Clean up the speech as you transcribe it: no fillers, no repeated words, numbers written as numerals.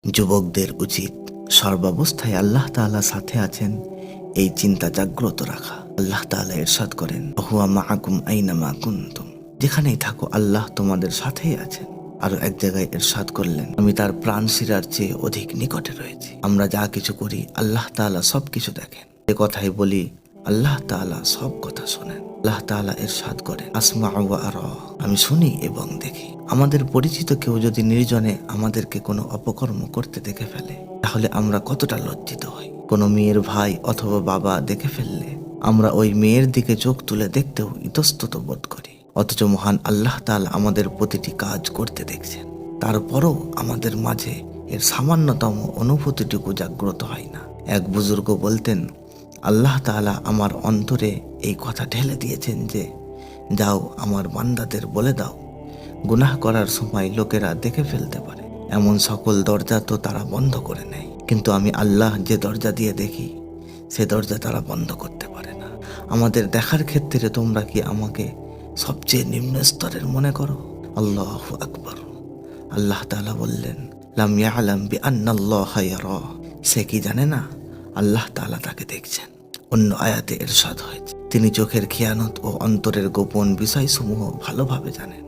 যুবকদের উচিত সর্বাবস্থায় আল্লাহ তাআলা সাথে আছেন এই চিন্তা জাগ্রত রাখা। আল্লাহ তাআলা ইরশাদ করেন, হুয়া মাআকুম আইনামা কুনতুম, যেখানেই থাকো আল্লাহ তোমাদের সাথেই আছেন। আরো এক জায়গায় ইরশাদ করলেন, আমি তার প্রাণ শিরার চেয়ে অধিক নিকটে রয়েছি। আমরা যা কিছু করি আল্লাহ তাআলা সবকিছু দেখেন। এ কথাই বলি, আল্লাহ তাআলা সব কথা শোনেন। আল্লাহ তাআলা ইরশাদ করেন, আসমাউ ওয়া আরা, আমি শুনি এবং দেখি। আমাদের পরিচিত কেউ যদি নির্জনে আমাদেরকে কোনো অপকর্ম করতে দেখে ফেলে, তাহলে আমরা কতটা লজ্জিত হই। কোনো মেয়ের ভাই অথবা বাবা দেখে ফেললে আমরা ওই মেয়ের দিকে চোখ তুলে দেখতেও ইতস্তত বোধ করি। অথচ মহান আল্লাহ তাআলা আমাদের প্রতিটি কাজ করতে দেখছেন, তারপরও আমাদের মাঝে এর সামান্যতম অনুভূতিটুকু জাগ্রত হয় না। এক বুজুর্গ বলতেন, আল্লাহ তাআলা আমার অন্তরে এই কথা ঢেলে দিয়েছেন যে, যাও আমার বান্দাদের বলে দাও, গুনাহ করার সময় লোকেরা দেখে ফেলতে পারে, এমন সকল দরজা তো তারা বন্ধ করে নেয়, কিন্তু আমি আল্লাহ যে দরজা দিয়ে দেখি সে দরজা তারা বন্ধ করতে পারে না। আমাদের দেখার ক্ষেত্রে তোমরা কি আমাকে সবচেয়ে নিম্ন স্তরের মনে করো? আল্লাহু আকবার। আল্লাহ তাআলা বললেন, লাম ইয়ালাম বিআন্নাল্লাহা ইয়ারা, সে কি জানে না আল্লাহ তাআলা তাকে দেখছেন। অন্য আয়াতে ইরশাদ হয়েছে, তিনি চোখের খেয়ানত ও অন্তরের গোপন বিষয়সমূহ ভালোভাবে জানেন।